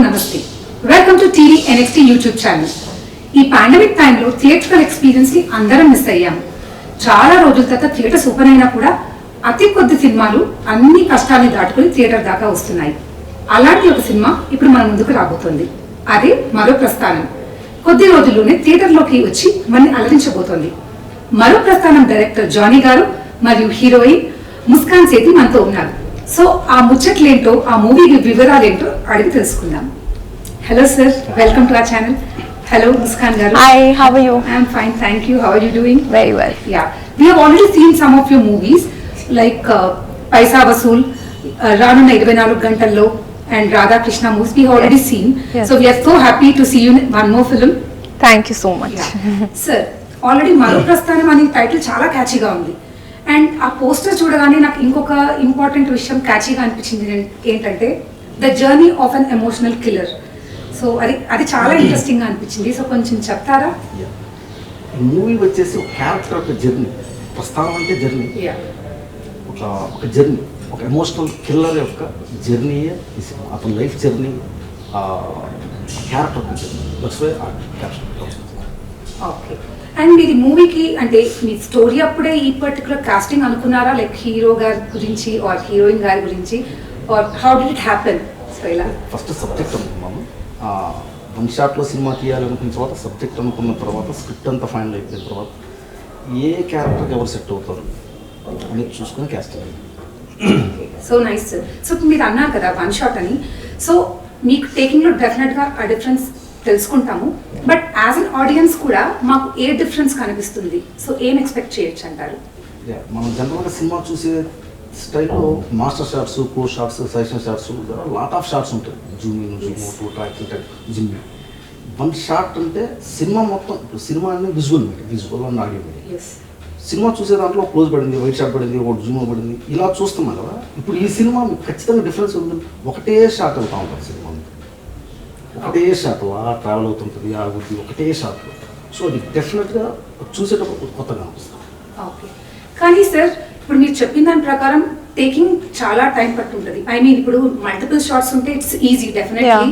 నమస్తే. Welcome to TVNXT YouTube channel. ఈ pandemic టైంలో థియేట్రికల్ ఎక్స్పీరియన్స్ ని అందరం మిస్ అయ్యాము. చాలా రోజుల తర్వాత థియేటర్స్ ఓపెన్ అయినా కూడా అతి కొద్ది సినిమాలు అన్ని కష్టాన్ని దాటుకుని థియేటర్ దాకా వస్తున్నాయి. అలాంటి ఒక సినిమా ఇప్పుడు మన ముందుకు రాబోతోంది. అదే మరో ప్రస్థానం. కొద్ది రోజుల్లోనే థియేటర్లోకి వచ్చి మనని అలరించబోతోంది. మరో ప్రస్థానం డైరెక్టర్ జానీ గారు మరియు హీరోయిన్ ముస్కాన్ సేథి మనతో ఉన్నారు. సో ఆ ముచ్చట్లేంటో, ఆ మూవీ వివరాలేంటో అడిగి తెలుసుకుందాం. Hello sir, welcome to our channel. Hello, Muskaan garu. Hi, how are you? I am fine, thank you. How are you doing? Very well. Yeah, we have already seen some of your movies like Paisa Vasool, Ranuna 24 Gantallo, and Radha Krishna movies. We have already seen. Yes. So we are so happy to see you in one more film. Thank you so much. Yeah. Sir, already Maha Prasthanam అనే title చాలా క్యాచీగా ఉంది. And ఆ poster చూడగానే నాకు ఇంకొక important విషయం క్యాచీగా అనిపించింది ఏంటంటే the journey of an emotional killer. So అది చాలా ఇంట్రెస్టింగ్గా అనిపించింది. సో కొంచెం చెప్తారా? మూవీ వచ్చేసి ఒక క్యారెక్టర్ ఒక జర్నీ, ప్రస్థానం అంటే జర్నీ, ఒక జర్నీ, ఒక ఎమోషనల్ కిల్లర్ యొక్క జర్నీయే అతని life journey, character journey. That's why ఆ క్యారెక్టర్. ఓకే. అండ్ ఇది మూవీకి అంటే మీ స్టోరీ అప్పుడే ఈ పర్టికులర్ కాస్టింగ్ అనుకున్నారా, లైక్ హీరో గారి గురించి ఆర్ హీరోయిన్ గారి గురించి, or how did it happen? So ఇలా ఫస్ట్ సబ్జెక్ట్ అనుకున్నాము. వన్ షాట్లో సినిమా తీయాలనుకున్న తర్వాత సబ్జెక్ట్ అనుకున్న తర్వాత స్క్రిప్ట్ అంతా ఫైనల్ అయిపోయిన తర్వాత ఏ క్యారెక్టర్కి ఎవరు సెట్ అవుతారు అనేది చూసుకుని క్యాస్టింగ్ అయింది. So nice sir. సో మీరు అన్నారు కదా వన్ షాట్ అని. సో మీకు టేకింగ్లో డెఫినెట్గా ఆ డిఫరెన్స్ తెలుసుకుంటాము. బట్ యాజ్ అన్ ఆడియన్స్ కూడా మాకు ఏ డిఫరెన్స్ కనిపిస్తుంది? సో ఏం ఎక్స్పెక్ట్ చేయొచ్చు అంటారు? మనం జనరల్గా సినిమా చూసే స్టైల్లో master shots, core shots, suggestion shots, lot of shots ఉంటాయి. Zooming, zoom, tracking, jimming. One shot అంటే సినిమా మొత్తం, సినిమా అనేది visual and audio media. Cinema చూసే దాంట్లో క్లోజ్ పడింది, వైట్ షాట్ పడింది, ఒకటి జూమ్ పడింది, ఇలా చూస్తున్నాం కదా. ఇప్పుడు ఈ సినిమా ఖచ్చితంగా డిఫరెన్స్ ఉంది. ఒకటే షాట్ వెళ్తా ఉంటుంది సినిమా, ఒకటే షాట్ అలా ట్రావెల్ అవుతుంటుంది, ఆ గుర్తి ఒకటే షాట్. సో అది డెఫినెట్గా చూసేటప్పుడు కొత్తగా అనిపిస్తుంది. ఓకే. కానీ సార్ ఇప్పుడు మీరు చెప్పిన దాని ప్రకారం టేకింగ్ చాలా టైం పట్టుంటుంది. ఐ మీన్ ఇప్పుడు మల్టిపుల్ షాట్స్ ఉంటే ఇట్స్ ఈజీ డెఫినెట్లీ.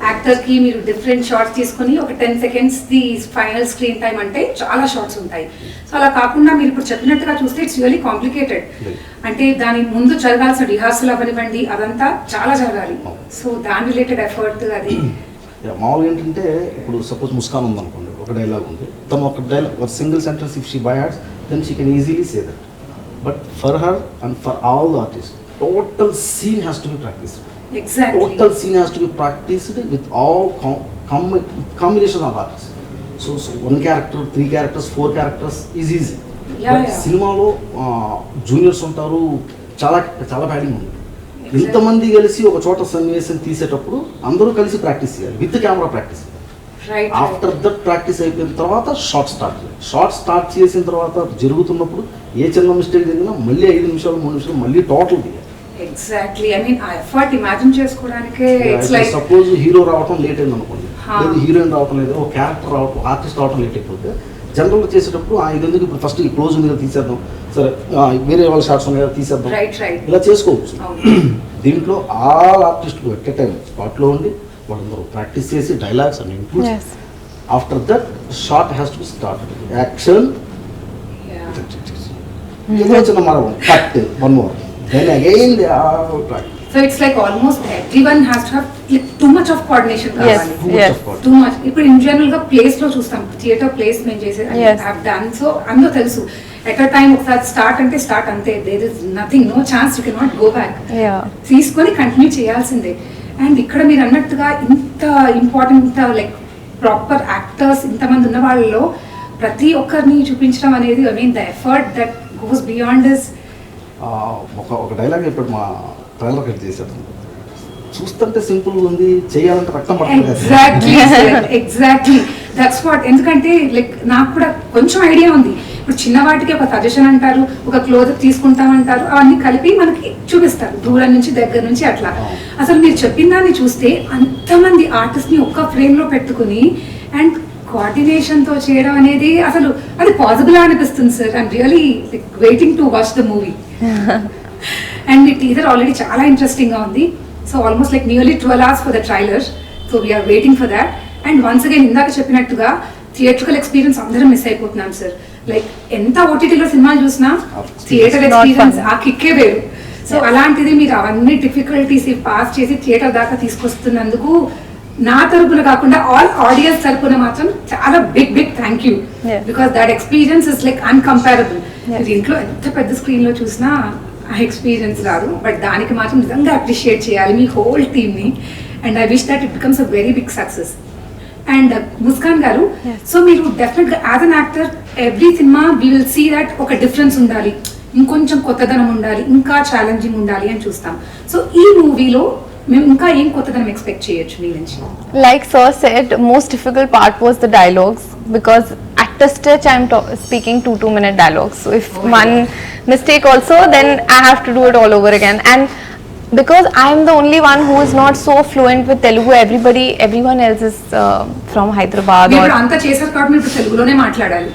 యాక్టర్కి మీరు డిఫరెంట్ షాట్స్ తీసుకొని ఒక 10 seconds the final screen time అంటే చాలా షాట్స్ ఉంటాయి. సో అలా కాకుండా మీరు ఇప్పుడు చెప్పినట్టుగా చూస్తే ఇట్స్ రియల్లీ కాంప్లికేటెడ్. అంటే దాని ముందు జరగాల్సిన రిహార్సల్ అవనివ్వండి, అదంతా చాలా జరగాలి. సో దాని రిలేటెడ్ ఎఫర్ట్ అది మామూలుగా ఏంటంటే ఇప్పుడు సపోజ్ ముస్కాన్ ఉందనుకోండి, ఒక డైలాగ్ ఉంది, తను ఒక డైలాగ్, ఒక single sentence if she by hearts then she can easily say that. But for her and for all the artist total scene has to be practised. Exactly. Total scene has to be practiced with all combination of artists. So one character, 3 characters, 4 characters is easy. Yeah. సినిమాలో juniors ఉంటారు, చాలా చాలా బ్యాడింగ్ ఉంది. ఇంతమంది కలిసి ఒక చోట సన్నివేశం తీసేటప్పుడు అందరూ కలిసి ప్రాక్టీస్ చేయాలి, with camera practice. After that practice అయిపోయిన తర్వాత షార్ట్ స్టార్ట్ చేయాలి. షార్ట్ స్టార్ట్ చేసిన తర్వాత జరుగుతున్నప్పుడు ఏ చిన్న మిస్టేక్ జరిగినా మళ్ళీ 5 నిమిషాలు 3 నిమిషాలు మళ్ళీ టోటల్ తీయాలి. ఎగ్జాక్ట్లీ. ఐ మీన్ ఆ ఎఫర్ట్ ఇమాజిన్ చేసుకోవడానికే ఇట్స్ లైక్ సపోజ్ హీరో రావటం లేట్ అయింది అనుకోండి, లేదు హీరోయిన్ రావటం లేదు, ఒక క్యారెక్టర్ రావటం, ఆర్టిస్ట్ రావటం లేట్ అయిపోతే జనరల్గా చేసేటప్పుడు ఇది ఎందుకు ఇప్పుడు ఫస్ట్ ఈ క్లోజ్ ఉంది కదా తీసేద్దాం, సరే వేరే వాళ్ళ షార్ట్స్ ఉన్నాయి కదా తీసేద్దాం, ఇలా చేసుకోవచ్చు. దీంట్లో all artist at a time స్పాట్లో ఉండి వాళ్ళందరూ ప్రాక్టీస్ చేసి డైలాగ్స్ అన్ని include. After that short has to B start, action, చిన్న మరో cut, one more. Then again they are trying. So it's like almost everyone has to have like too much of coordination. Too much. ఇప్పుడు in general గా place లో చూస్తాం, theatre place మేము చేసేది have done. So అందులో తెలుసు at a time ఒకసారి start అంటే స్టార్ట్ అంతే, there is nothing, no chance, you can not go back. తీసుకొని కంటిన్యూ చేయాల్సిందే. అండ్ ఇక్కడ మీరు అన్నట్టుగా ఇంత ఇంపార్టెంట్ లైక్ ప్రాపర్ యాక్టర్స్ ఇంతమంది ఉన్న వాళ్ళలో ప్రతి ఒక్కరిని చూపించడం అనేది, I mean the effort that goes beyond this. ఒక డైలాగ్ చెప్పాడు మా ట్రైలర్ కట్ చేశాడు, చూస్తుంటే సింపుల్ ఉంది, చేయాలంటే రక్తం పడుతుంది. Exactly that's what. ఎందుకంటే లైక్ నాకు కూడా కొంచెం ఐడియా ఉంది. ఇప్పుడు చిన్న వాటికి ఒక సజెషన్ అంటారు, ఒక క్లోజ్ తీసుకుంటామంటారు, అవన్నీ కలిపి మనకి చూపిస్తారు దూరం నుంచి దగ్గర నుంచి అట్లా. అసలు మీరు చెప్పిన దాన్ని చూస్తే అంతమంది ఆర్టిస్ట్ని ఒక్క ఫ్రేమ్లో పెట్టుకుని అండ్ కోఆర్డినేషన్తో చేయడం అనేది అసలు అది పాసిబుల్ అనిపిస్తుంది sir. I'm really waiting to watch the movie. And మీ టీజర్ ఆల్రెడీ చాలా ఇంట్రెస్టింగ్గా ఉంది. So almost like nearly 12 hours for the trailer. So we're waiting for that. And once again ఇందాక చెప్పినట్టుగా థియేట్రికల్ ఎక్స్పీరియన్స్ అందరం మిస్ అయిపోతున్నాం సార్. లైక్ ఎంత ఓటీటీలో సినిమాలు చూసినా థియేటర్ ఎక్స్పీరియన్స్ ఆ కిక్కే వేరు. సో అలాంటిది మీరు అవన్నీ డిఫికల్టీస్ పాస్ చేసి థియేటర్ దాకా తీసుకొస్తున్నందుకు నా తరపున కాకుండా ఆల్ ఆడియన్స్ తరపున మాత్రం చాలా big thank you. Because that experience is like uncomparable. మీరు ఇంట్లో ఎంత పెద్ద స్క్రీన్ లో చూసినా ఆ ఎక్స్పీరియన్స్ రాదు, బట్ దానికి మాత్రం నిజంగా అప్రిషియేట్ చేయాలి మీ హోల్ టీమ్ని. And I wish that it becomes a very big success. And Muskan గారు, సో మీరు డెఫినెట్ గా as an actor every cinema we will see that ఒక డిఫరెన్స్ ఉండాలి, ఇంకొంచెం కొత్తదనం ఉండాలి, ఇంకా ఛాలెంజింగ్ ఉండాలి అని చూస్తాం. సో ఈ మూవీలో మేము ఇంకా ఏం కొత్తదనం ఎక్స్పెక్ట్ చేయొచ్చు మీ నుంచి? Like sir said, most difficult part was the dialogues, because at the stretch I'm speaking 2-minute dialogues. So if one mistake also, then I have to do it all over again. And because I'm the only one who is not so fluent with Telugu, everyone else is from Hyderabad. మీరు అంతా చేశారు కాబట్టి మీరు తెలుగులోనే మాట్లాడాలి.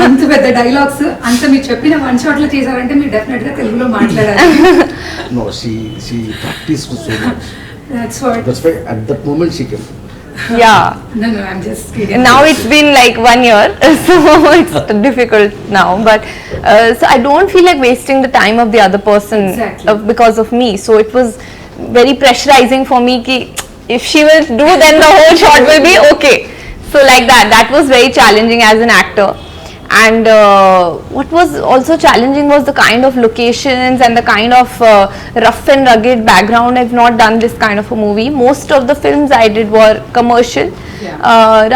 అంత పెద్ద dialogues అంత మీరు చెప్పిన వన్ షాట్ లో చేశారంటే మీరు డెఫినెట్ గా తెలుగులో మాట్లాడాలి. No, she practiced so much. That's what. That's why at that moment she came. Yeah. No, I'm just kidding. Now it's been like 1 year, so it's difficult now. But so I don't feel like wasting the time of the other person because of me. So it was very pressurizing for me. Ki if she will do, then the whole shot will be okay. So like that. That was very challenging as an actor. And what was also challenging was the kind of locations and the kind of rough and rugged background. I've not done this kind of a movie. Most of the films I did were commercial.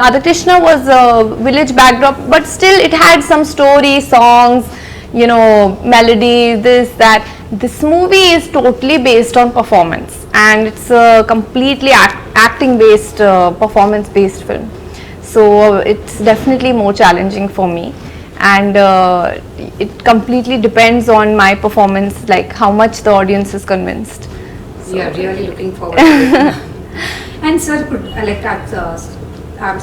Radhakrishna was a village backdrop, but still it had some story, songs, you know, melody, this, that. This movie is totally based on performance, and it's a completely acting based, performance based film. So it's definitely more challenging for me, and it completely depends on my performance, like how much the audience is convinced. We are really looking forward to it. And sir, like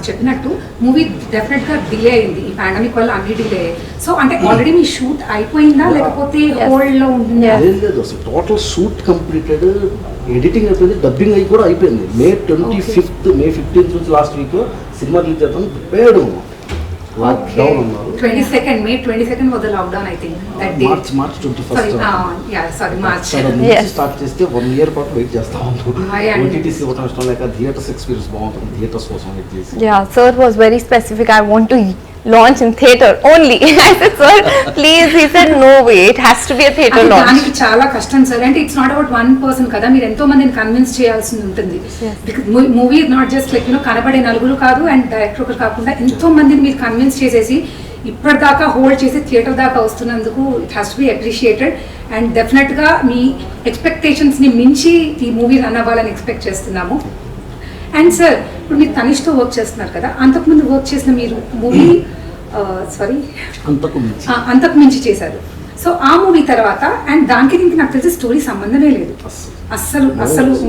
చెప్పినట్టు movie definite గా delay అయింది ఈ pandemic వల్ల, అన్ని delay. So అంటే already మీ shoot అయిపోయిందా లేకపోతే hold లో ఉంటుందా? లేదు, అసలు టోటల్ షూట్ కంప్లీటెడ్, ఎడిటింగ్ అయిపోయింది, డబ్బింగ్ అయి కూడా అయిపోయింది. May 25th, May 15th నుంచి లాస్ట్ వీక్ సినిమా రిలీజ్ చేద్దాం ప్రిపేర్డ్ ఉన్నాం. లాక్డౌన్ ఉన్నారు. 22nd May 22nd was the lockdown, I think that day. March 21st. March. Start చేస్తే 1 year పాటు వెయిట్ చేస్తా ఉంటాం. ఓటీటీస్ ఇవ్వడం ఇష్టం లేక థియేటర్స్ ఎక్స్పీరియన్స్ బాగుంటుంది, థియేటర్స్ కోసం వెయిట్ చేసి. Yeah, sir was very specific. I want to launch in theater only. I said, sir, please. He said, no way, it has to be a theater launch. దానికి చాలా కష్టం sir. అంటే it's not about one person కదా, మీరు ఎంతో మందిని convince చేయాల్సి ఉంటుంది. మూవీ నాట్ జస్ట్ లైక్ కనబడే నలుగురు కాదు అండ్ డైరెక్టర్ ఒకరు కాకుండా ఎంతో మందిని మీరు కన్విన్స్ చేసేసి ఇప్పటిదాకా హోల్డ్ చేసి థియేటర్ దాకా వస్తున్నందుకు it has to be appreciated. And definite గా మీ ఎక్స్పెక్టేషన్స్ ని మించి ఈ మూవీ రన్ అవ్వాలని ఎక్స్పెక్ట్ చేస్తున్నాము. అండ్ సార్, ఇప్పుడు మీరు తనిష్తో వర్క్ చేస్తున్నారు కదా, అంతకుముందు వర్క్ చేసిన మీరు మూవీ అంతకు మించి చేశారు. సో ఆ మూవీ తర్వాత అండ్ దానికి దీనికి నాకు తెలిసి స్టోరీ సంబంధమే లేదు అస్సలు.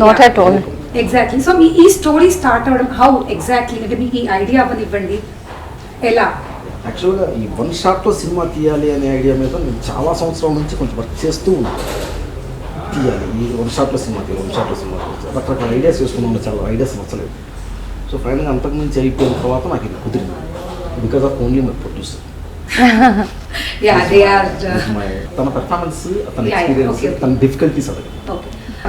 Not at all. Exactly. So మీ ఈ స్టోరీ స్టార్ట్ అవ్వడం హౌ ఎగ్జాక్ట్లీ, అంటే మీకు ఈ ఐడియా అవ్వనివ్వండి ఎలా? యాక్చువల్గా ఈ వన్ షాట్లో సినిమా తీయాలి అనే ఐడియా మీద నేను చాలా సంవత్సరాల నుంచి కొంచెం వర్క్ చేస్తూ ఉన్నాను. తీయాలి ఈ వన్ షాట్లో సినిమా రకరకాల ఐడియాస్ చేసుకున్నాను, చాలా ఐడియాస్ నచ్చలేదు. సో ఫైనల్గా అంతకుమించి అయిపోయిన తర్వాత నాకు ఇది కుదిరింది, because of only my producer. తన పెర్ఫార్మెన్స్, తన ఎక్స్పీరియన్స్, తన డిఫికల్టీస్ అదే.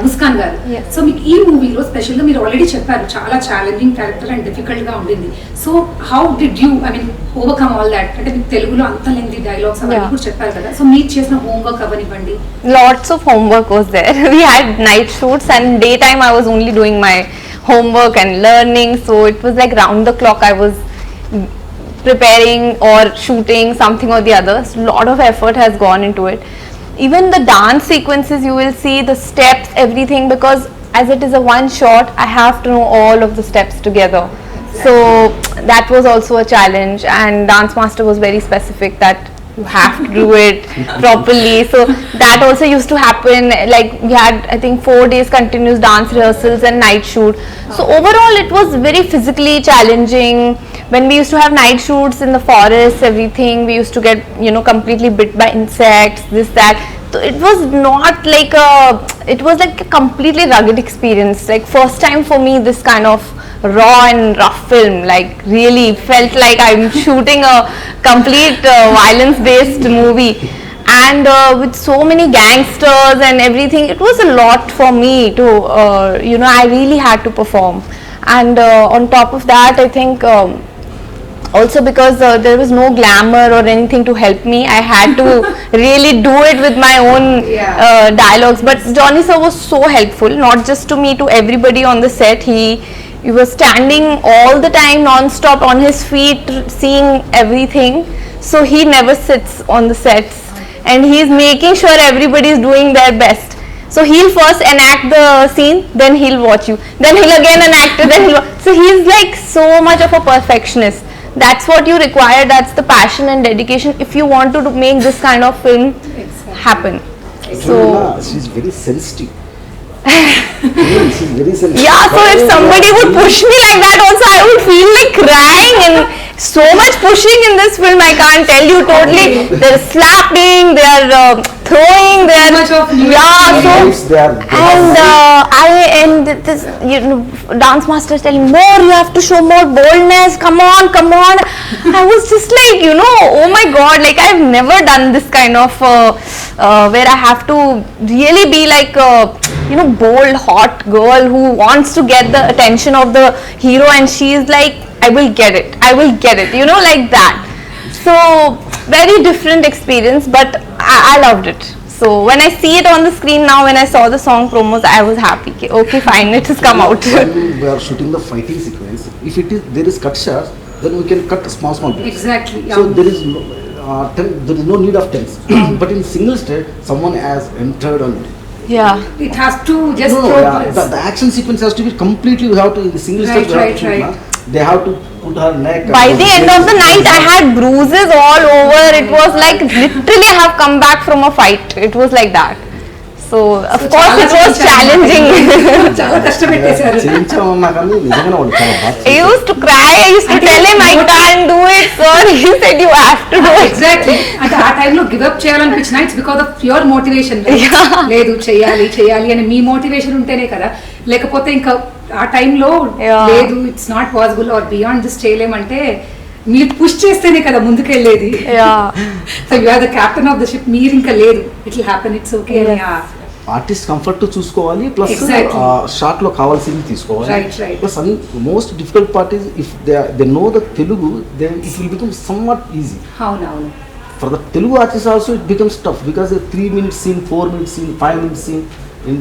ముస్కాన్ గారు, సో మీకు ఈ మూవీలో స్పెషల్ గా మీరు ఆల్రెడీ చెప్పారు చాలా ఛాలెంజింగ్ క్యారెక్టర్ అండ్ డిఫికల్ట్ గా ఉండింది. So how did you overcome all that? అంటే మీకు తెలుగులో అంత లెంగ్తీ డైలాగ్స్ అవన్నీ కూడా చెప్పారు కదా, సో మీరు చేసిన హోంవర్క్ అవనివ్వండి. Lots of homework was there. We had night shoots and daytime I was only doing my homework and learning, so it was like round the clock I was preparing or shooting something or the other. So lot of effort has gone into it. Even the dance sequences, you will see the steps, everything, because as it is a one shot, I have to know all of the steps together. So that was also a challenge, and dance master was very specific that you have to do it properly. So that also used to happen, like we had I think 4 days continuous dance rehearsals and night shoot. So overall it was very physically challenging. When we used to have night shoots in the forest, everything, we used to get completely bit by insects, this, that. So it was not like it was like a completely rugged experience. Like first time for me, this kind of raw and rough film, like really felt like I'm shooting a complete violence-based movie, and with so many gangsters and everything. It was a lot for me to, I really had to perform, and on top of that, I think. Also because there was no glamour or anything to help me, I had to really do it with my own dialogues. But Jonny sir was so helpful, not just to me, to everybody on the set. He was standing all the time non-stop on his feet, seeing everything. So he never sits on the sets, and he's making sure everybody is doing their best. So he'll first enact the scene, then he'll watch you, then he'll again enact it, then so he's like so much of a perfectionist. That's what you require. That's the passion and dedication if you want to make this kind of film happen. So she's very sensitive. She's very sensitive. Yeah, so if somebody would push me like that also, I would feel like crying, and so much pushing in this film, I can't tell you. Totally, they're slapping, they're throwing, they're and this dance master is telling more, you have to show more boldness, come on. I was just like, oh my god, like I've never done this kind of where I have to really be like bold, hot girl who wants to get the attention of the hero, and she is like, I will get it, like that. So very different experience, but I loved it. So when I see it on the screen now, when I saw the song promos, I was happy. Okay, fine, it has come out. When we are shooting the fighting sequence, if there is cut shots, then we can cut small bits. Exactly. So there is no need of tense. But in single state, someone has entered on it. Yeah. It has to just the action sequence has to be completely, we have to, in the single state, they have to put her neck. By the end of the night, I had bruises all over. It was like literally I have come back from a fight. It was like that. So of course it was challenging. I used to cry. I used to tell him I can't do it, sir. He said you have to do it. Exactly. At that time, give up cheyalani pitch nights because of pure motivation. Ledu cheyali and me motivation untene kada. లేకపోతే ఇంకా ఆ టైంలో లేదు, it's not possible or beyond this చేయలేమంటే మీరు push చేస్తేనే కదా ముందుకెళ్ళేది. So you are the captain of the ship. మీరు ఇంకా లేదు, it will happen, it's okay. Artist comfort చూసుకోవాలి, ప్లస్ షార్ట్ లో కావాల్సింది తీసుకోవాలి. Plus most difficult part is if they know the Telugu, then it will become somewhat easy. అవునవును. For the Telugu artist also it becomes tough because 3 minute scene, 4 minute scene, 5 minute scene,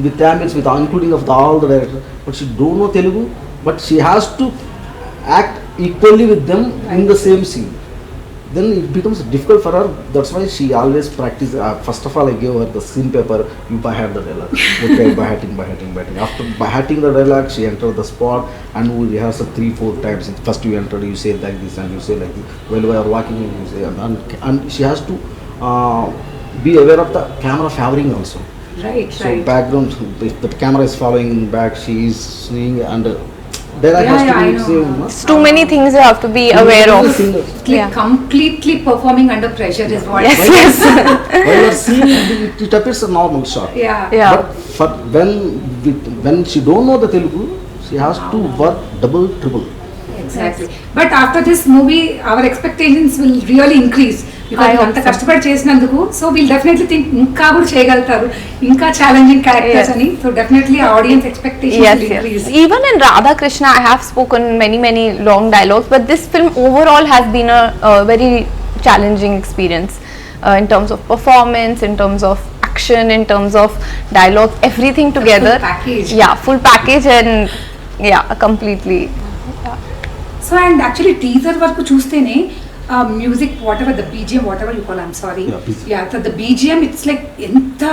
with ambience, with including of all the directors, but she don't know Telugu, but she has to act equally with them in the same scene. Then it becomes difficult for her. That's why she always practice. First of all, I gave her the scene paper. You by heart the dialogue. Okay, by hearting. After by hearting the dialogue, she entered the spot, and we rehearse 3-4 times. First you enter, you say like this, and you say like this. While we are walking, you say, and she has to be aware of the camera favoring also. Right. Background, if the camera is following back, she is seeing, and there has to be same. Too many things you have to be aware of. Completely performing under pressure is what. Yes. While you are seeing, it appears a normal shot. Yeah. But for when she don't know the Telugu, she has to work double, triple. Exactly. But after this movie, our expectations will really increase. Because అంత కష్టపడి చేసినందుకు, so will definitely think ఇంకా కూడా చేయగలుగుతారు, ఇంకా challenging characters అని. So definitely audience expectations will increase. Even in Radha Krishna, I have spoken many long dialogues, but this film overall has been a very challenging experience in terms of performance, in terms of action, in terms of dialogue, everything together. Full package. Full package, and completely. So and actually teaser వరకు చూస్తేనే music, whatever the BGM, whatever you call, I'm sorry. So the BGM, it's like enta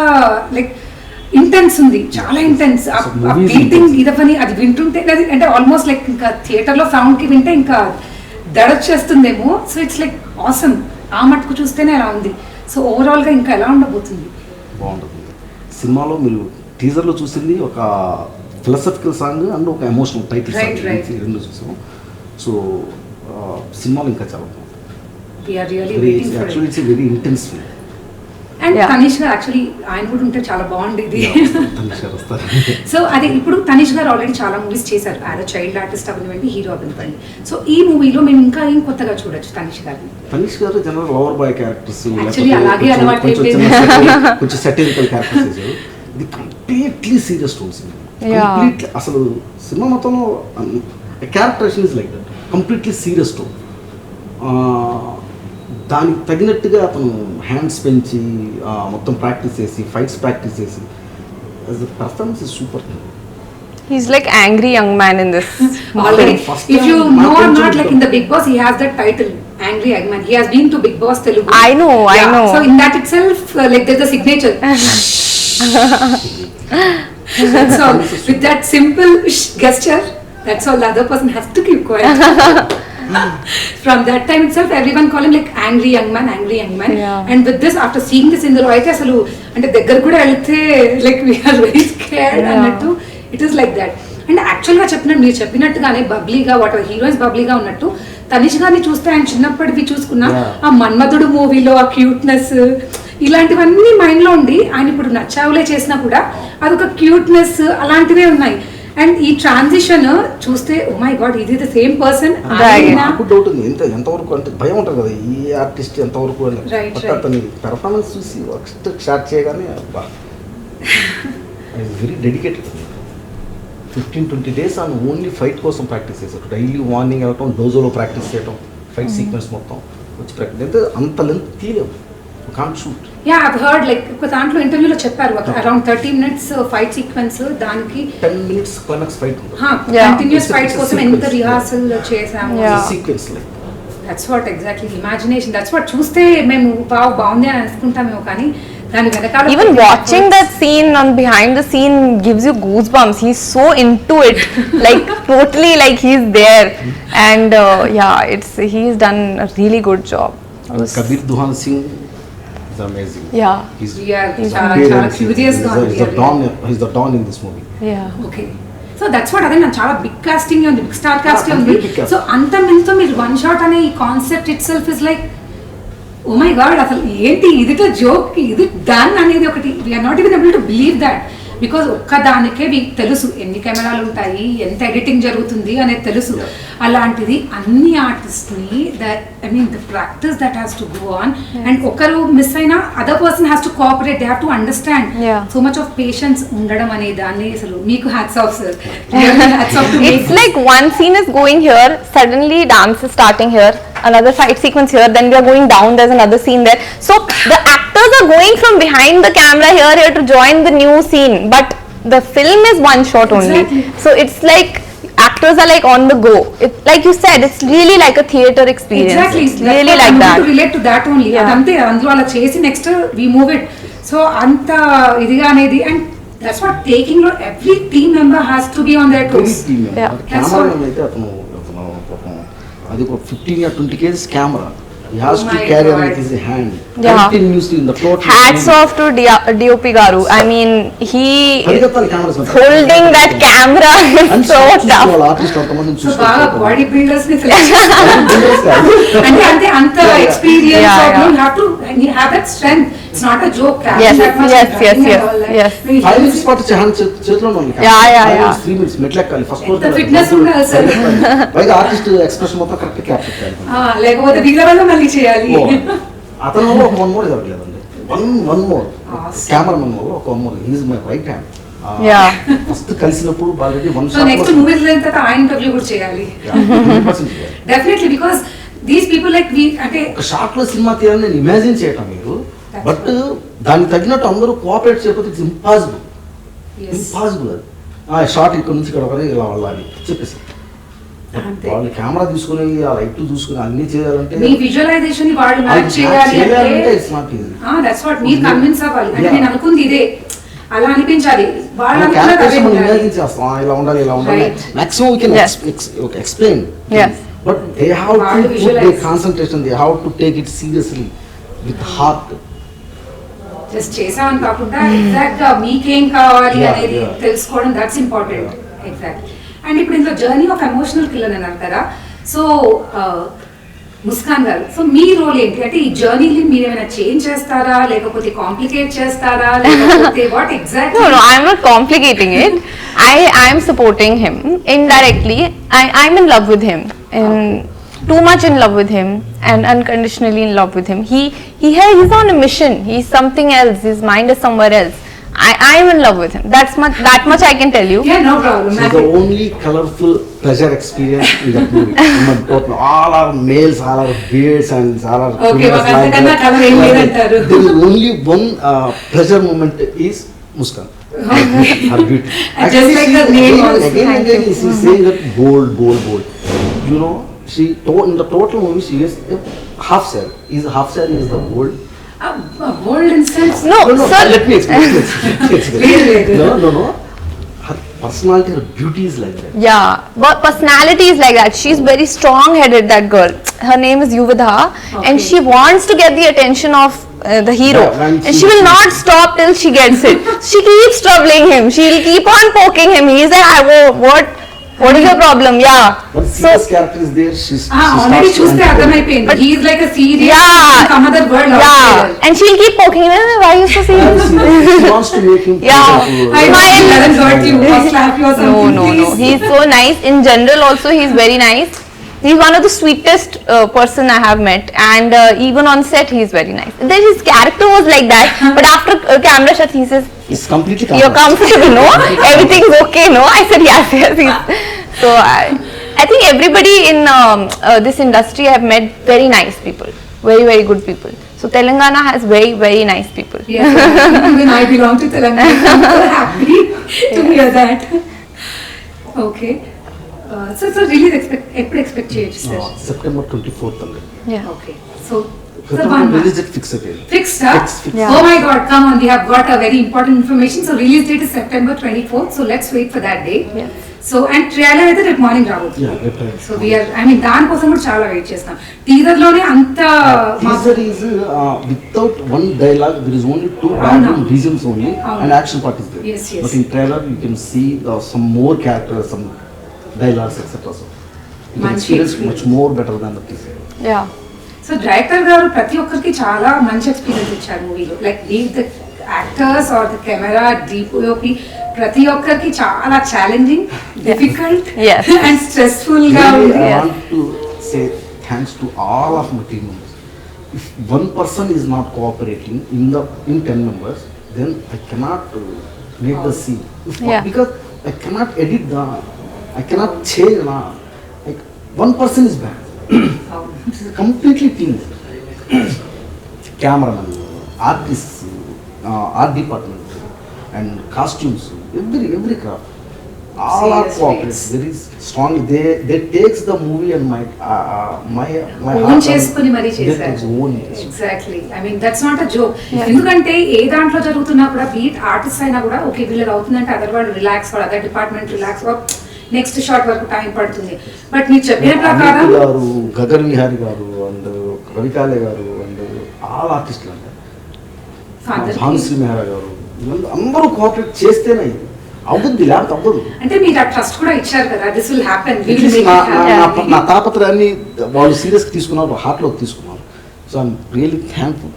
like intense ఉంది, చాలా intense. ఆ beating ఇదవని అది వింటుంటే అంటే almost like ఇంకా theatre లో సౌండ్ కి వింటే ఇంకా దడొచ్చేస్తుందేమో. So it's like awesome. ఆ మట్టుకు చూస్తేనే అలా ఉంది. సో ఓవరాల్ గా ఇంకా ఎలా ఉండబోతుంది? బాగుంటుంది. సినిమాలో మీరు టీజర్ లో చూసింది ఒక ఫిలాసఫికల్ సాంగ్ అండ్ ఒక ఎమోషనల్ టైటిల్ సాంగ్, రెండు చూసాము. సో సినిమాలో ఇంకా చాలా బాగుంటుంది. We are really waiting for it. Actually, it's a very intense film. And Tanishq గారు యాక్చువల్లీ ఆయన కూడా ఉంటే చాలా బాగుండేది. తనిష్ గారు వస్తారు. సో అదే ఇప్పుడు తనిష్ గారు ఆల్రెడీ చాలా మూవీస్ చేశారు, యాజ్ అ చైల్డ్ ఆర్టిస్ట్ అవ్వనివ్వండి, హీరో అవ్వనివ్వండి. సో ఈ మూవీలో మేము ఇంకా ఏం కొత్తగా చూడొచ్చు తనిష్ గారిని? తనిష్ గారు general lover boy characters, actually అలాగే అలవాటు కొంచెం సెటిరికల్ క్యారెక్టర్స్. ఇది కంప్లీట్లీ సీరియస్ రోల్స్. కంప్లీట్లీ అసలు సినిమా మొత్తంలో characterisation is like that, completely serious role. దానికి తగినట్టుగా అతను హ్యాండ్స్ పెంచి మొత్తం ప్రాక్టీస్ చేసి, ఫైట్స్ ప్రాక్టీస్ చేసి, performance is super. He's like angry young man in this. Already, if you know or not, like in the Big Boss, he has that title, Angry Young Man. He has been to Big Boss Telugu. I know. So in that itself, like there's a signature. So with that simple gesture, that's all the other person has to keep quiet. From that time itself, everyone call him like angry young man, angry young man. Yeah. And with this, after seeing this in the అయితే అసలు అంటే దగ్గర కూడా వెళ్తే like we are very scared అన్నట్టు. It is like that. And యాక్చువల్గా చెప్పినట్టు మీరు చెప్పినట్టుగానే బబ్లీగా వాట్ హీరోయిన్స్ బబ్లీగా ఉన్నట్టు తనిష్ గారిని చూస్తే ఆయన చిన్నప్పటివి చూసుకున్న ఆ మన్మధుడు మూవీలో ఆ క్యూట్నెస్ ఇలాంటివన్నీ మైండ్లో ఉండి ఆయన ఇప్పుడు నచ్చావులే చేసినా కూడా అదొక క్యూట్నెస్ అలాంటివే ఉన్నాయి. అండ్ ఈ ట్రాన్సిషన్ చూస్తే ఓ మై గాడ్, ఇది ద సేమ్ పర్సన్. నాకు డౌట్ ఉంది, ఎంతవరకు అంటే భయం ఉంటుంది కదా ఈ ఆర్టిస్ట్ ఎంతవరకు అని. అతని పెర్ఫార్మెన్స్ చూసి స్టార్ట్ చేయగానే very dedicated. 15-20 days on only fight కోసం ప్రాక్టీస్ చేశారు. డైలీ మార్నింగ్ వెళ్ళటం, డోజోలో ప్రాక్టీస్ చేయటం, ఫైట్ సీక్వెన్స్ మొత్తం వచ్చి ప్రాక్టీస్. అయితే అంత లెంత్ తీయలేము, can't shoot. Yeah I heard like ఒక దాంట్లో ఇంటర్వ్యూలో చెప్పారు అరౌండ్ 30 minutes ఫైట్ సీక్వెన్స్, దానికి 10 minutes క్లైమాక్స్ ఫైట్ ఉంటుంది. కంటిన్యూస్ ఫైట్ కోసం ఎంత రిహార్సల్ చేసాము. Sequence like that's what exactly imagination. That's what చూస్తే మేము బాగుంది అని అనుకుంటామేమో, కానీ దాని వెనకాల even watching that scene on behind the scene gives you goosebumps. He's so into it, like totally like he's there. And he's done a really good job. Kabir Duhan Singh is amazing. Yeah. He's curious. He's the Don in this movie. Yeah. Okay. So that's what. అదే నాకు చాలా big casting ఉంది, big star casting ఉంది. So అంత మీతో మీరు one shot అనే ఈ concept itself is like oh my god, అసలు ఏంటి ఇదితో జోక్, ఇది డన్ అనేది ఒకటి. We're not even able to believe that, because ఒక్కదానికే మీకు తెలుసు ఎన్ని కెమెరాలు ఉంటాయి, ఎంత ఎడిటింగ్ జరుగుతుంది అనేది తెలుసు. అలాంటిది అన్ని ఆర్టిస్ట్ని I mean the practice that has to go on. And ఒకరు మిస్ అయినా other person has to cooperate, they have to understand. So much of patience ఉండడం అనే దాన్ని అసలు మీకు hats off sir. It's like one scene is going here, suddenly dance is starting here, another fight sequence here, then we are going down, there's another scene there. So the actors are going from behind the camera here to join the new scene, but the film is one shot only. Exactly. So it's like actors are like on the go. Like you said, it's really like a theater experience. Exactly. It's really like that. To relate to that only. అదంతే, అందులో అలా చేసి next we move it. So అంత ఇదిగా అనేది. And that's what taking లో every team member has to be on their toes. Cameraman అయితే అతను అది ఒక 15 or 20 kgs camera. He has to carry it with his hand continuously in the total. Hats off to DOP Garu. I mean, he holding that camera is so tough. So baga body builders ni అంటే అంత experience, you have that strength. It's not a joke. Yes. 5 minutes పాటు చేతిలో ఉంది. 3 minutes మెట్లెక్కాలి first floor. The fitness ఉండాలి sir. పైగా artist expression మొత్తం correct capture చేయాలి. లేకపోతే దిగవల్ల మళ్ళీ చేయాలి. అతను ఒక వన్ మోర్ ఇవ్వలేదండి. వన్ మోర్ కెమెరామెన్ ఒక one more is my right hand. First కలిసినప్పుడు already one shot. Next movie release తర్వాత ఆ ఇంటర్వ్యూ కూడా చేయాలి. Definitely, because these people like అంటే ఒక షాట్ లో సినిమా తీయాలని నేను ఇమాజిన్ చేయటం మీరు, బట్ దానికి తగినట్టు అందరూ కోఆపరేట్ చేయకపోతే ఇట్స్ ఇంపాసిబుల్. అది ఆ షాట్ ఇక్కడ నుంచి ఇక్కడ వరకు ఇలా వెళ్ళాలి చెప్పేసి వాళ్ళు కెమెరా తీసుకుని ఆ లైట్ చూసుకుని అన్ని చేయాలంటే మీ విజువలైజేషన్ వాళ్ళు మ్యాచ్ చేయాలి అంటే it's not easy. That's what మీరు కన్విన్స్ అవ్వాలి. అంటే నేను అనుకుంది ఇదే, అలా అనిపించాలి. వాళ్ళు ఇలా ఉండాలి maximum we can explain, but they have to put they concentration, they have to take it seriously with heart. Just చేసామని కాకుండా ఎగ్జాక్ట్ గా మీకేం కావాలి అనేది తెలుసుకోవడం, దట్స్ ఇంపార్టెంట్. ఎగ్జాక్ట్. అండ్ ఇప్పుడు ఇందులో జర్నీ ఆఫ్ ఎమోషనల్ కిల్లర్ అని అన్నారు కదా. సో ముస్కాన్ గారు, సో మీ రోల్ ఏంటి అంటే ఈ జర్నీని మీరు ఏమైనా చేంజ్ చేస్తారా లేకపోతే కాంప్లికేట్ చేస్తారా లేకపోతే what exactly? No, I'm not complicating it. I'm supporting him indirectly. I'm in love with him, and too much in love with him, and unconditionally in love with him. He's on a mission. He's something else. His mind is somewhere else. I'm in love with him. That much I can tell you. Yeah, no problem. She's the only colorful pleasure experience in that movie. All our males, all our beards and all our Okay, females like Kanna that. color em ledantaru. There is only one pleasure moment is Muskaan. Her beauty. Just like her name also. Again and again she's saying that bold, bold, bold. You know, in the total movie she is half share. Half share is the bold. Bold in sense. No, sir. Let me explain. Really? No. Her personality, her beauty is like that. Yeah, but personality is like that. She's very strong-headed, that girl. Her name is Yuvadha, and Okay. she wants to get the attention of the hero, Yeah, and and she will not stop till she gets it. She keeps troubling him. She'll keep on poking him. He's like, what is your problem? Yeah. But serious character is there. She already starts చూస్తే to అర్థమైపోయింది. He is like a serious Yeah. some other world out Yeah, there. and she'll keep poking him. Why are you so serious? She wants to make him Yeah. I Smile. haven't hurt you or slap you or something. No. please. He's so nice. In general, also he's very nice. He's one of the sweetest person I have met, and even on set he's very nice. Then his character was like that, but after camera shut, he says, It's completely "You're comfortable, no? Everything's okay, no?" I said, "Yes." So I think everybody in this industry I have met very nice people, very good people. So Telangana has very nice people. Yes, even I belong to Telangana. I'm so happy to hear that. Okay. So release ఎప్పుడు expect చేయొచ్చు sir? September 24th అండి. Yeah. Okay. So one Release date fix again. fixed up. Fixed. Yeah. Oh my God, come on, we have got a very important information. So release date is September 24th. So let's wait for that day. Yes. So and trailer అయితే రేపు morning రాబోతుంది. Yeah, reply. So దానికోసం కూడా చాలా wait చేస్తాం. Teaser లోనే అంత Teaser is without one dialogue. There is only two background regions only, and action part is there. Yes. But in trailer you can see some more characters, some dialogues, etc. So you can Manchi experience experience. much more better than the teaser. Yeah. So director గారు ప్రతి ఒక్కరికి చాలా మంచి experience ఇచ్చారు మూవీలో. Like the actors or the camera DOP ప్రతి ఒక్కరికి చాలా challenging, difficult Yes. And stressful గా Really, ఉంది. I want to say thanks to all of my team members. If one person is not cooperating in 10 members, then I cannot make the scene. Yeah. Because I cannot edit I cannot change like one person is bad. It is a completely team. Cameraman, artists, art department, and costumes, every craft. All are Seriously, cooperates. Very strong. They takes the movie and my own heart. చేసుకుని మరీ They చేశారు. takes own. Exactly. That's not a joke. Yeah. ఎందుకంటే ఏ దాంట్లో జరుగుతున్నా కూడా beat artist అయినా కూడా okay వీళ్ళది అవుతుందంటే అదర్ వాళ్ళు relax other department relax next shot వరకు టైం పడుతుంది. బట్ మీరు చెప్పిన ప్రకారం అమిత్ గారు, గగన్ విహారీ గారు, అండ్ రవికాలే గారు, అండ్ ఆల్ ఆర్టిస్టులు అంటే భానుశ్రీ మెహ్రా గారు, వీళ్ళందరూ అందరూ కోఆపరేట్ చేస్తేనే ఇది అవుతుంది, లేకపోతే అవ్వదు. అంటే మీరు ఆ ట్రస్ట్ కూడా ఇచ్చారు కదా, దిస్ విల్ హ్యాపెన్. నా తాపత్రయాన్ని వాళ్ళు సీరియస్గా తీసుకున్నారు, హార్ట్లోకి తీసుకున్నారు. So I'm really thankful.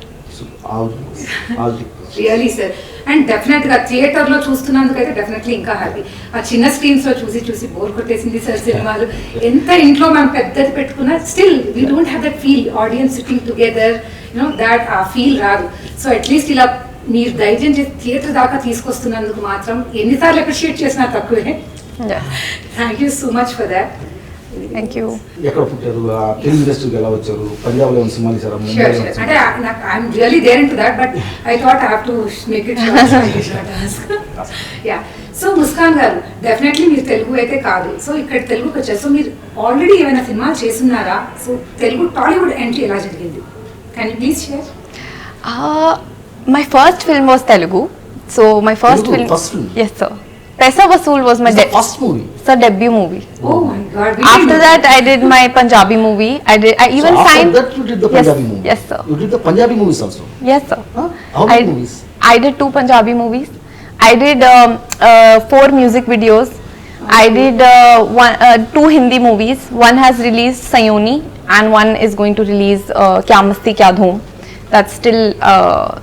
Really sir. And definite గా థియేటర్ లో చూస్తున్నందుకైతే డెఫినెట్లీ ఇంకా హ్యాపీ. ఆ చిన్న స్క్రీన్స్ లో చూసి బోర్ కొట్టేసింది సార్ సినిమాలు. ఎంత ఇంట్లో మనం పెద్దది పెట్టుకున్నా still we don't have that feel, audience sitting together, that ఆ ఫీల్ రాదు. సో అట్లీస్ట్ ఇలా మీరు ధైర్యం చేసి థియేటర్ దాకా తీసుకొస్తున్నందుకు మాత్రం ఎన్నిసార్లు అప్రిషియేట్ చేసినా తక్కువే. Thank you so much for that. Thank you. ఎక్కడ పుట్టారు, ఫిల్మ్ ఇండస్ట్రీకి ఎలా వచ్చారు, పంజాబ్లో ఏమైనా సినిమాలు ఇచ్చారా, Sure. ముంబైలో అంటే నాకు I'm really there in to that, but I thought I have to make it yeah. So Muskan గారు, డెఫినెట్లీ మీరు తెలుగు అయితే కాదు, సో ఇక్కడ తెలుగుకి వచ్చారు. సో మీరు ఆల్రెడీ ఏమైనా సినిమాలు చేస్తున్నారా? సో తెలుగు టాలీవుడ్ ఎంట్రీ ఎలా జరిగింది? Can you please share? My first film was Telugu. So my first Telugu, film. first film? Yes, sir. Paisa Vasool was my first movie. debut movie. Oh my God. After that, I did my Punjabi movie. I even So after signed. that you did the Yes, Punjabi movie. yes, sir. You did the Punjabi movies also. Yes, sir. Huh? How many movies? I did 2 Punjabi movies. I did 4 music videos. I did 2 Hindi movies. One has released Sayoni, and one is going to release Kya Masti Kya Dhoom. That's still.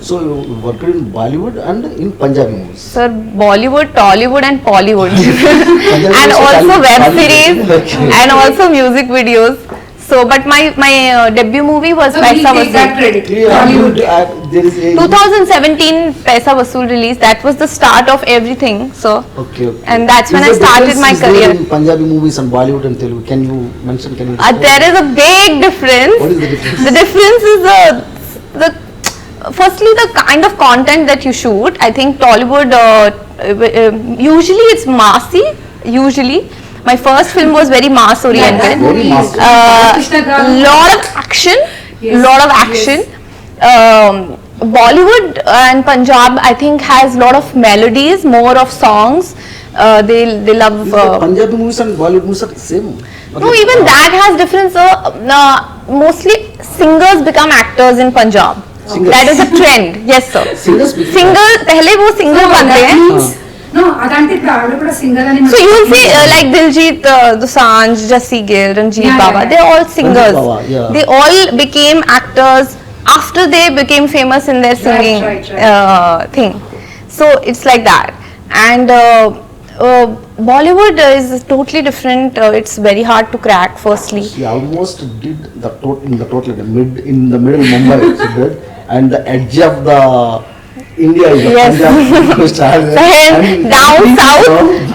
So you worked in Bollywood and in Punjabi movies. Sir, Bollywood, Tollywood, and Pollywood, Punjabi and also also web Bollywood. series, Okay. and also music videos. So, but my debut movie was So we Paisa take that Vasool. credit. Yeah, Bollywood. there is a 2017 Paisa Vasool release. That was the start of everything. So, Okay. and that's when Is I there started difference my is there career. in Punjabi movies and Bollywood and Telugu? Can you mention? Can you? There is a big difference. What is the difference? The difference is the firstly the kind of content that you shoot. I think Tollywood usually it's massy. Usually, my first film was very mass oriented. Very mass. Krishna Garu. Lot of action. Yes, Lot of action. Bollywood and Punjab I think has lot of melodies, more of songs. They love. Is the Punjabi movies and Bollywood movies are same? No, even that has difference. Mostly singers become actors in Punjab. Singers. That is a trend. Yes, sir. Singers become- Singer, पहले वो singer So बनते that हैं. means, no, అదంటే ఇప్పుడు ఆవిడ కూడా singer అని So you will see like Diljit Dosanjh, Jassi Gill, Ranjit Yeah, Baba. yeah, They're all singers. Baba, yeah. They all became actors after they became famous in their singing right. thing. So it's like that. And Bollywood is totally different. It's very hard to crack. Firstly. She almost did the in the middle Mumbai she did, and the edge of the India is the Yes. Punjab star. Then down south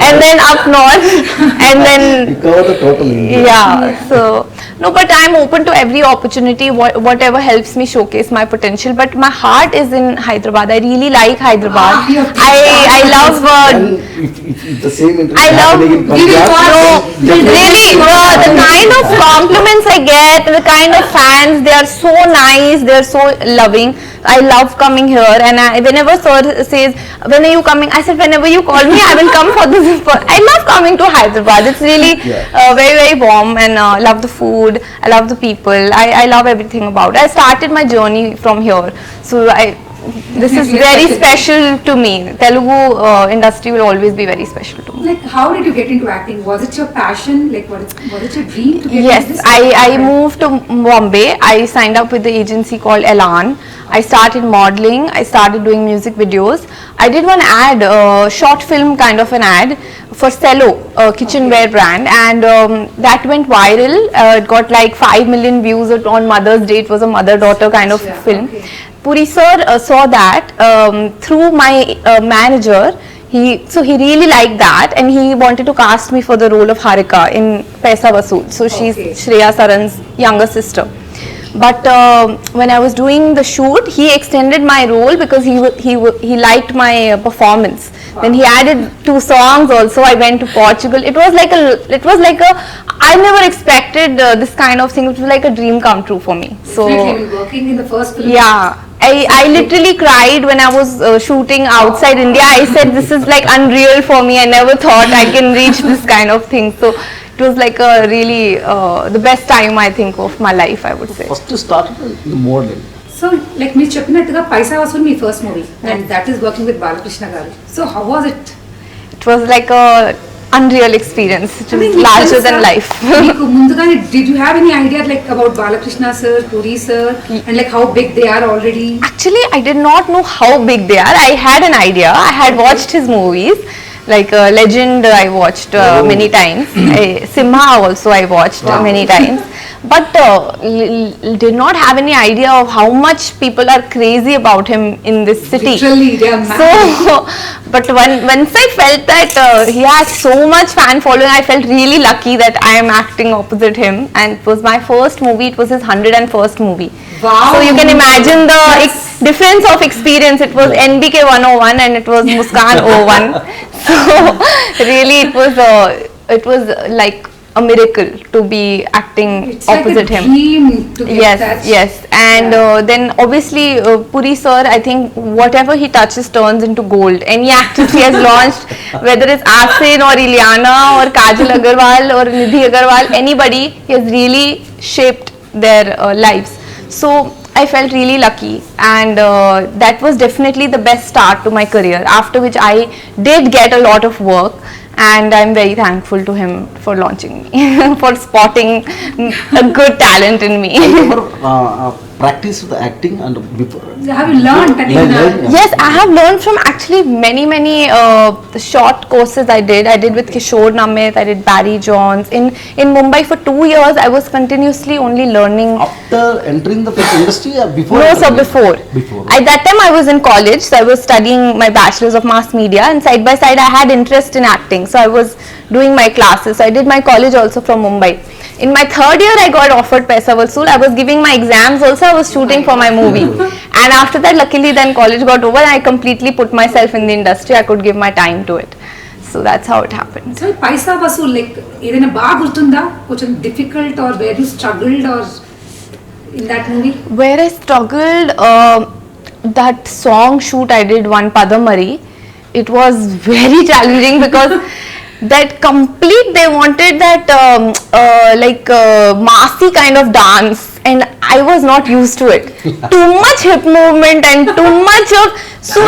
and then up north and you then cover the total India. yeah. So no, but I'm open to every opportunity, whatever helps me showcase my potential. But my heart is in Hyderabad. I really like Hyderabad. Ah, you have to I love. And if the same interview I love- happening in Give it Punjab, all. then Really, definitely- the kind of compliments I get, the kind of fans, they are so nice, they are so loving. I love coming here, and whenever sir says, when are you coming? I said, whenever you call me, I will come for this. I love coming to Hyderabad. It's really Yeah. very, very warm, and love the food. I love the people. I love everything about it. I started my journey from here, so this is very special to me. Telugu industry will always be very special to me. Like, how did you get into acting? Was it your passion? Like, was it your dream to get Yes, into this? I moved to Bombay. I signed up with the agency called Elan. I started modeling. I started doing music videos. I did one ad, short film kind of an ad for Cello, a kitchenware brand, and that went viral. It got like 5 million views on Mother's Day. It was a mother-daughter kind of Yeah, film. okay. Puri sir saw that through my manager. So he really liked that, and he wanted to cast me for the role of Harika in Paisa Vasool. So she's Okay. Shreya Saran's younger sister. But when I was doing the shoot, he extended my role because he liked my performance. Then he added 2 songs also. I went to Portugal. It was like a I never expected this kind of thing. It was like a dream come true for me. So Definitely, I mean, working in the first film. yeah. I literally cried when I was shooting outside India. I said this is like unreal for me. I never thought I can reach this kind of thing. So it was like a really the best time I think of my life, I would say. First you started in modeling. So like మీరు చెప్పినట్టుగా పైసా వసూల్ మీ first movie and that is working with Balakrishna garu. So how was it? It was like a unreal experience. It was larger than life. మీకు ముందుగానే did you have any idea like about Balakrishna sir, Puri sir, and like how big they are already? Actually, I did not know how big they are. I had an idea. I had watched his movies. Like Legend, I watched many times. Simha also I watched many times. But did not have any idea of how much people are crazy about him in this city. Literally, they are mad. So, but once I felt that he has so much fan following, I felt really lucky that I am acting opposite him. And it was my first movie. It was his 101st movie. Wow. So you can imagine the difference of experience. It was NBK 101 and it was Muskaan 01. So really, it was like a miracle to be acting It's opposite like a him. dream to get Yes, that. yes, and then obviously Puri sir, I think whatever he touches turns into gold. Any actress he has launched, whether it's Asin or Ileana or Kajal Agarwal or Nidhi Agarwal, anybody, he has really shaped their lives. So I felt really lucky, and that was definitely the best start to my career. After which I did get a lot of work, and I'm very thankful to him for launching me, for spotting a good talent in me. Ever practiced the acting and before? Have you learned? Yes, I have learned from actually many short courses I did. I did with Kishore Namit, I did Barry Johns. In Mumbai for 2 years, I was continuously only learning. After entering the industry or before? No, sir, before. Before. At that time, I was in college, so I was studying my bachelor's of mass media, and side by side, I had interest in acting. So I was doing my classes. So I did my college also from Mumbai. In my third year, I got offered Paisa Vasool. I was giving my exams also. I was shooting for my movie. And after that, luckily, then college got over. I completely put myself in the industry. I could give my time to it. So that's how it happened. So Paisa Vasool, like, ఏదైనా బాగా గుర్తుందా? కొంచెం difficult or where you struggled or in that movie? Where I struggled, that song shoot I did, one Padamari, it was very challenging because that complete, they wanted that massy kind of dance, and I was not used to it. Too much hip movement and too much of, so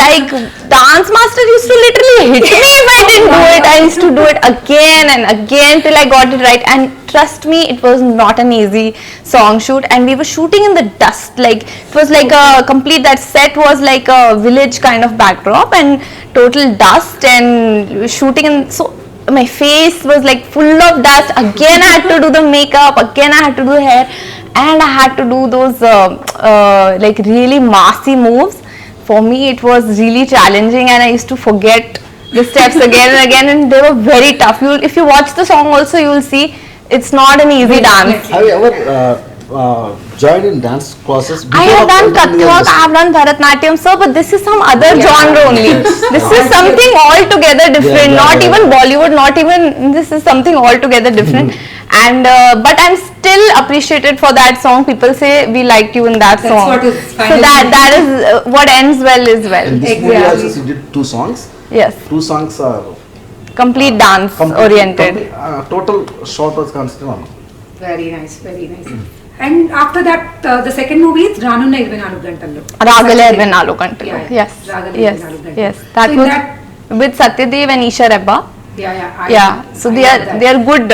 like dance master used to literally hit me if I didn't do it. I used to do it again and again till I got it right, and trust me, it was not an easy song shoot, and we were shooting in the dust. Like it was like a complete, that set was like a village kind of backdrop and total dust, and shooting, and so my face was like full of dust. Again I had to do the makeup, again I had to do the hair, and I had to do those like really massy moves. For me it was really challenging, and I used to forget the steps again and again, and they were very tough. If you watch the song also, you will see it's not an easy dance. Have you ever joined in dance classes? I have done Kathak, I have done Bharatnatyam, sir, but this is some other genre only. This is something altogether different. Not even Bollywood, not even, this is something altogether different. And but I'm still appreciated for that song. People say we liked you in that song. What is So finally. that is what ends well is well. In this movie also you did 2 songs. Yes, 2 songs are complete dance oriented. Total short was considered on. Very nice, very nice. And after that, the second movie is Ranunna 24 Gantallo. Ragale 24 Gantalu. Yeah, Yes, Ragale yes, 24 Gantalu. yes. That So in was that- with Satyadev and Isha Rebba. Yeah, so I they love are that. good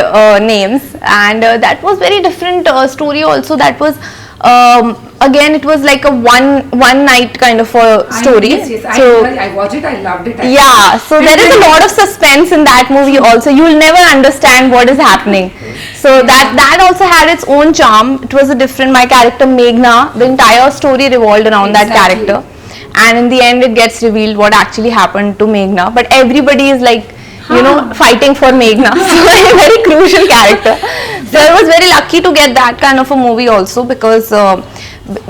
names, and that was very different story also. That was again, it was like a one night kind of a story. Yes, So I watched it, I loved it. yeah, so there is a lot of suspense in that movie also. You will never understand what is happening. So that also had its own charm. It was a different, my character Meghna, the entire story revolved around that Exactly. character, and in the end it gets revealed what actually happened to Meghna, but everybody is like, you know, fighting for Meghna. So a very crucial character. So I was very lucky to get that kind of a movie also, because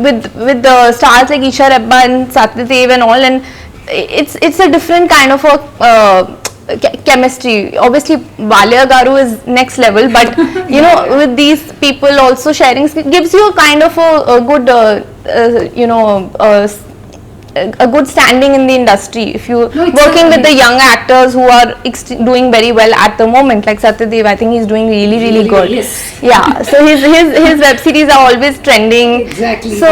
with the stars like Isha Rebba and Satyadev and all, and it's a different kind of a chemistry. Obviously Balia Garu is next level, but you know, with these people also sharing gives you a kind of a good a good standing in the industry. If you No, it's working with a- the young actors who are doing very well at the moment, like Satyadev, I think he's doing really good. Yes. Yeah, so his web series are always trending. Exactly. So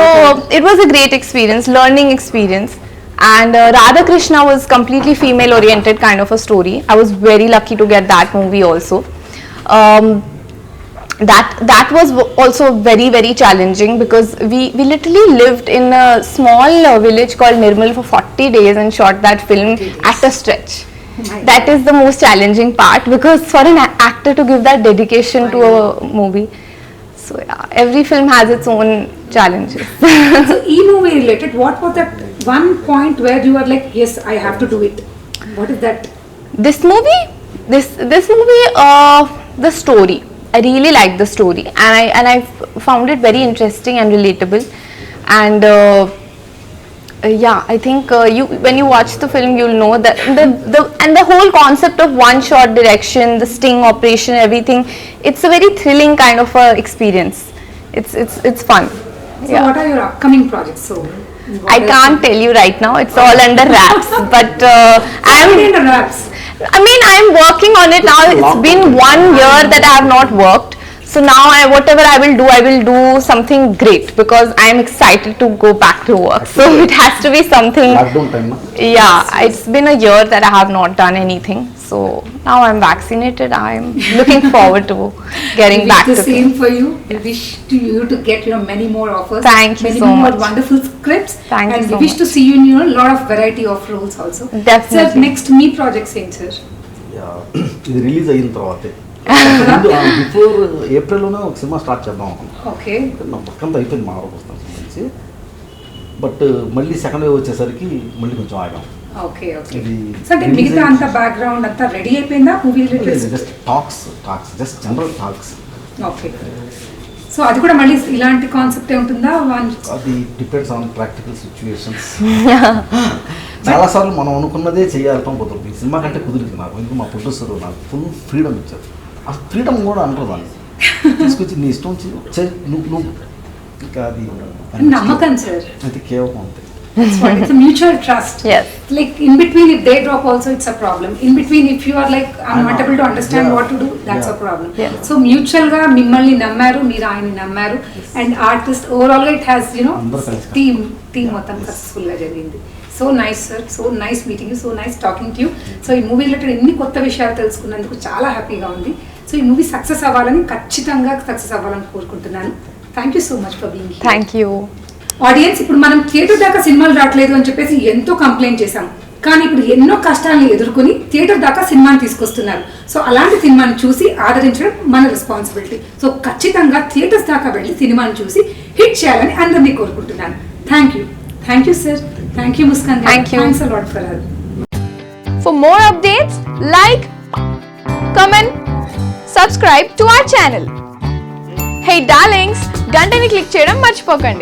it was a great experience, learning experience. And Radha Krishna was completely female oriented kind of a story. I was very lucky to get that movie also. That was also very challenging, because we literally lived in a small village called Nirmal for 40 days and shot that film at a stretch. my That is the most challenging part, because for an actor to give that dedication to a movie, so yeah, every film has its own challenges. So e-movie related, what was that one point where you were like, yes, I have to do it? What is that? This movie, the story, I really liked the story, and I found it very interesting and relatable, and yeah, I think when you watch the film, you'll know that the whole concept of one shot direction, the sting operation, everything, it's a very thrilling kind of a experience. It's fun. So what are your upcoming projects? So I can't tell you right now, it's all under wraps, but I'm working on it now. It's been 1 year that I have not worked. So now whatever I will do something great, because I am excited to go back to work. So it has to be something. Lockdown time, no? Yeah, it's been a year that I have not done anything. So now I'm vaccinated. I'm looking forward to getting back the to same for you. We wish to you to get many more offers. Thank you many so more much. wonderful scripts. Thank you and so we wish much. to see you in a lot of variety of roles also. Definitely. Sir, next me projects ఏంటి sir? ఇది release అయిన తర్వాతే before ఏప్రిల్లోనే ఒక cinema start చేద్దాం అనుకున్నాం. Okay. నా పక్కంతా అయిపోయింది మారో ప్రస్థానం సంబంధించి. బట్ మళ్ళీ సెకండ్ వేవ్ వచ్చేసరికి మళ్ళీ కొంచెం ఆగాం. Okay okay. సో అంటే మిగతా అంత బ్యాక్గ్రౌండ్ అంతా రెడీ అయిపోయిందా movie related? Just talks just general talks. Okay. So అది కూడా మళ్ళీ ఇలాంటి కాన్సెప్టే ఉంటుందా? అది డిపెండ్స్ ఆన్ ప్రాక్టికల్ సిచ్యువేషన్స్. చాలా సార్లు మనం అనుకున్నదే చేయాలటం కుదరదు. ఈ సినిమా కంటే కుదిరింది నాకు. ఎందుకు మా ప్రొడ్యూసర్ నాకు ఫుల్ ఫ్రీడమ్ ఇచ్చారు. ఆ ఫ్రీడమ్ కూడా అంటారు దాన్ని తీసుకొచ్చి నీ ఇష్టం నువ్వు ఇంకా అది నమ్మకం సార్. అది కేవలం అంతే. That's what, it's a mutual trust. Yes. Like in between, if they drop also, it's a problem. In between, if you are like, I'm not able to understand what to do, that's a problem. Yeah. So mutual ga mimmalni nammaru, meer ayani nammaru, and artist overall it has team మొత్తం successful గా జరిగింది. So nice sir, so nice meeting you, so nice talking to you. So ఈ movie related ఎన్ని కొత్త విషయాలు తెలుసుకున్నందుకు చాలా హ్యాపీగా ఉంది. సో ఈ మూవీ సక్సెస్ అవ్వాలని ఖచ్చితంగా సక్సెస్ అవ్వాలని కోరుకుంటున్నాను. Thank you so much for being here. Thank you. Audience, ఇప్పుడు మనం థియేటర్ దాకా సినిమాలు రావట్లేదు అని చెప్పేసి ఎంతో కంప్లైంట్ చేశాం. కానీ ఇప్పుడు ఎన్నో కష్టాలను ఎదుర్కొని థియేటర్ దాకా సినిమాని తీసుకొస్తున్నారు. సో అలాంటి సినిమాని చూసి ఆదరించడం మన రెస్పాన్సిబిలిటీ. సో ఖచ్చితంగా థియేటర్స్ దాకా వెళ్ళి సినిమాని చూసి హిట్ చేయాలని అందరినీ కోరుకుంటున్నాను. Thank you sir. Thank you Muskan. Thank you. Thanks a lot for help. For more updates, like, comment, subscribe to our channel. Hey darlings, గంటని click చేయడం మర్చిపోకండి.